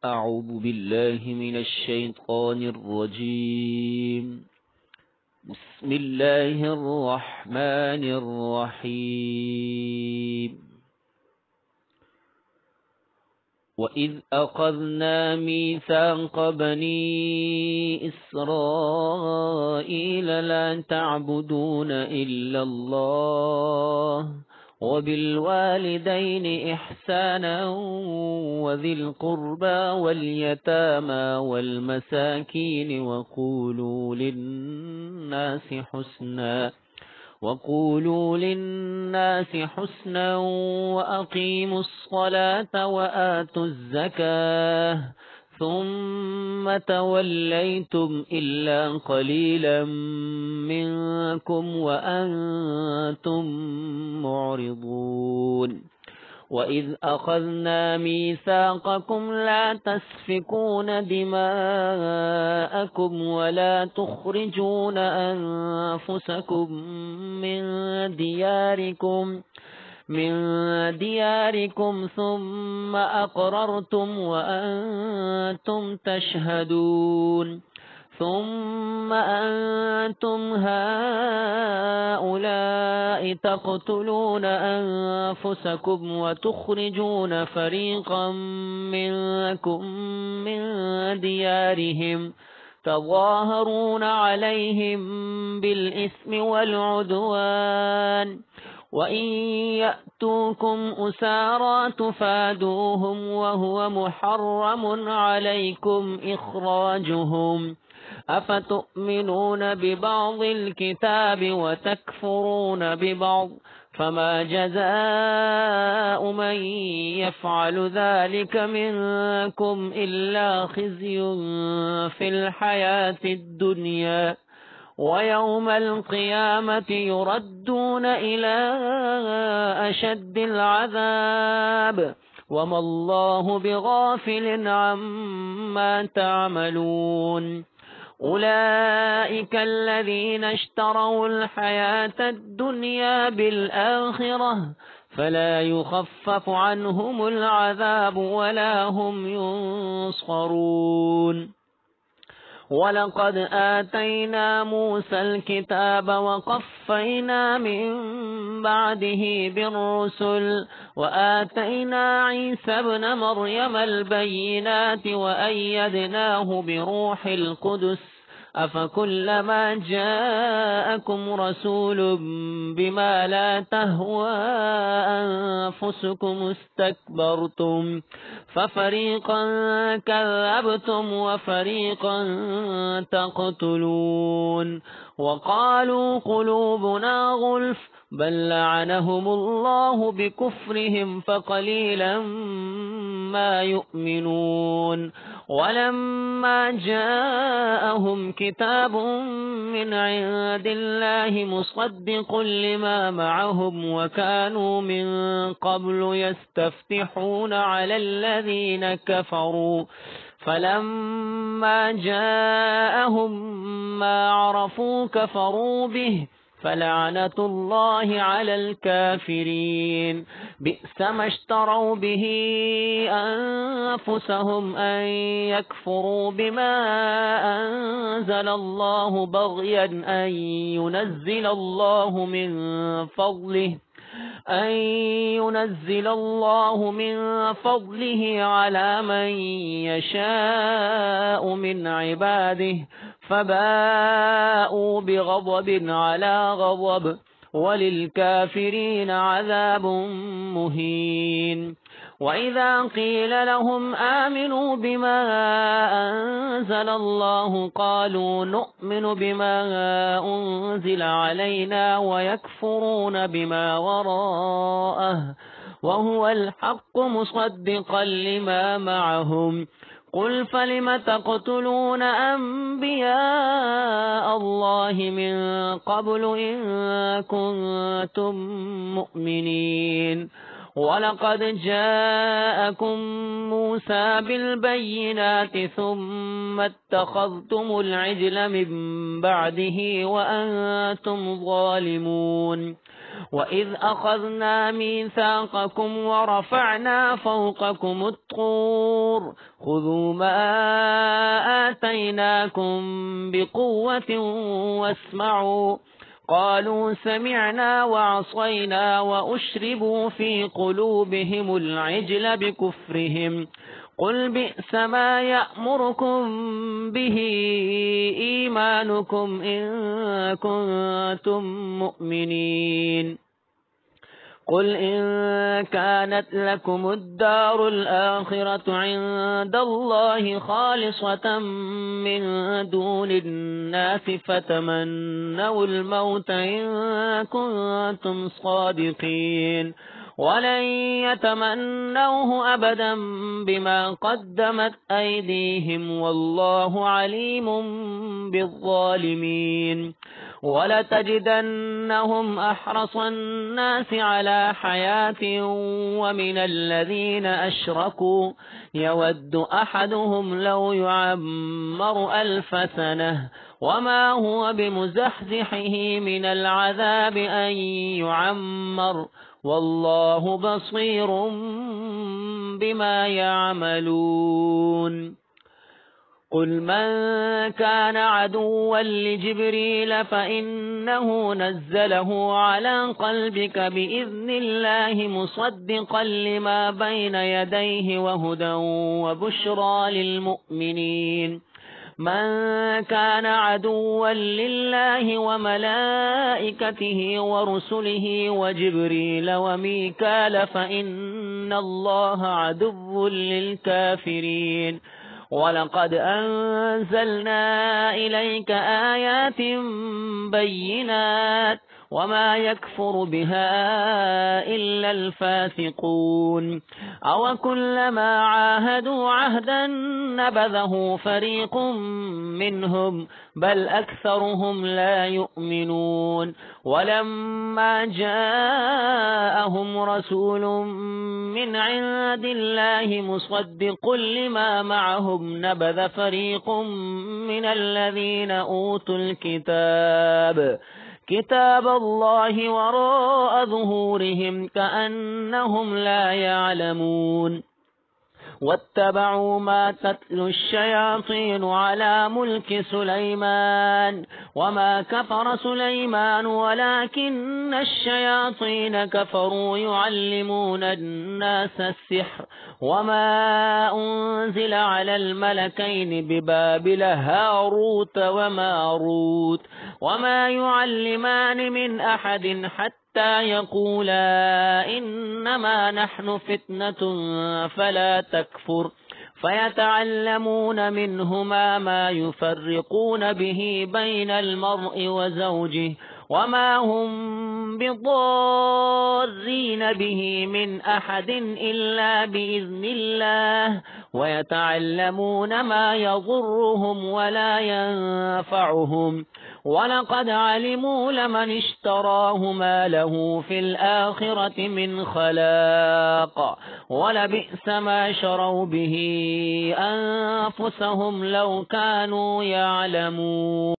أعوذ بالله من الشيطان الرجيم. بسم الله الرحمن الرحيم. وإذ أخذنا ميثاق بني إسرائيل لا تعبدون إلا الله وبالوالدين إحسانا وذي القربى واليتامى والمساكين وقولوا للناس حسنا وأقيموا الصلاة وآتوا الزكاة ثم توليتم إلا قليلا منكم وأنتم معرضون. وإذ أخذنا ميثاقكم لا تسفكون دماءكم ولا تخرجون أنفسكم من دياركم ثم أقررتم وأنتم تشهدون. ثم أنتم هؤلاء تقتلون أنفسكم وتخرجون فريقا منكم من ديارهم تظاهرون عليهم بالإثم والعدوان وإن يأتوكم أسارى تفادوهم وهو محرم عليكم إخراجهم. أفتؤمنون ببعض الكتاب وتكفرون ببعض فما جزاء من يفعل ذلك منكم إلا خزي في الحياة الدنيا ويوم القيامة يردون إلى أشد العذاب وما الله بغافل عما تعملون. أولئك الذين اشتروا الحياة الدنيا بالآخرة فلا يخفف عنهم العذاب ولا هم ينصرون. ولقد آتينا موسى الكتاب وقفينا من بعده بالرسل وآتينا عيسى ابن مريم البينات وأيدناه بروح القدس. أفكلما جاءكم رسول بما لا تهوى أنفسكم استكبرتم ففريقا كذبتم وفريقا تقتلون. وقالوا قلوبنا غلف بل لعنهم الله بكفرهم فقليلا ما يؤمنون. ولما جاءهم كتاب من عند الله مصدق لما معهم وكانوا من قبل يستفتحون على الذين كفروا فلما جاءهم ما عرفوا كفروا به فلعنة الله على الكافرين. بئس ما اشتروا به أنفسهم أن يكفروا بما أنزل الله بغيا أن ينزل الله من فضله على من يشاء من عباده فباءوا بغضب على غضب وللكافرين عذاب مهين. وإذا قيل لهم آمنوا بما أنزل الله قالوا نؤمن بما أنزل علينا ويكفرون بما وراءه وهو الحق مصدقا لما معهم. قل فلم تقتلون أنبياء الله من قبل إن كنتم مؤمنين. ولقد جاءكم موسى بالبينات ثم اتخذتم العجل من بعده وأنتم ظالمون. وإذ أخذنا ميثاقكم ورفعنا فوقكم الطور خذوا ما آتيناكم بقوة واسمعوا قالوا سمعنا وعصينا وأشربوا في قلوبهم العجل بكفرهم قل بئس ما يأمركم به إيمانكم إن كنتم مؤمنين قل إن كانت لكم الدار الآخرة عند الله خالصة من دون الناس فتمنوا الموت إن كنتم صادقين ولن يتمنوه أبدا بما قدمت أيديهم والله عليم بالظالمين ولتجدنهم أحرص الناس على حياة ومن الذين أشركوا يود أحدهم لو يعمر 1000 سنة وما هو بمزحزحه من العذاب أن يعمر والله بصير بما يعملون قل من كان عدوا لجبريل فإنه نزله على قلبك بإذن الله مصدقا لما بين يديه وهدى وبشرى للمؤمنين من كان عدوا لله وملائكته ورسله وجبريل وميكال فإن الله عدو للكافرين ولقد أنزلنا إليك آيات بينات وما يكفر بها إلا الفاسقون أو كلما عاهدوا عهدا نبذه فريق منهم بل أكثرهم لا يؤمنون ولما جاءهم رسول من عند الله مصدق لما معهم نبذ فريق من الذين أوتوا الكتاب كتاب الله وراء ظهورهم كأنهم لا يعلمون واتبعوا ما تتلو الشياطين على ملك سليمان وما كفر سليمان ولكن الشياطين كفروا يعلمون الناس السحر وما أنزل على الملكين ببابل هاروت وماروت وما يعلمان من أحد حتى يقولا إنما نحن فتنة فلا تكفر فيتعلمون منهما ما يفرقون به بين المرء وزوجه وما هم بضارين به من أحد إلا بإذن الله ويتعلمون ما يضرهم ولا ينفعهم ولقد علموا لمن اشتراه ما له في الآخرة من خلاق ولبئس ما شروا به أنفسهم لو كانوا يعلمون.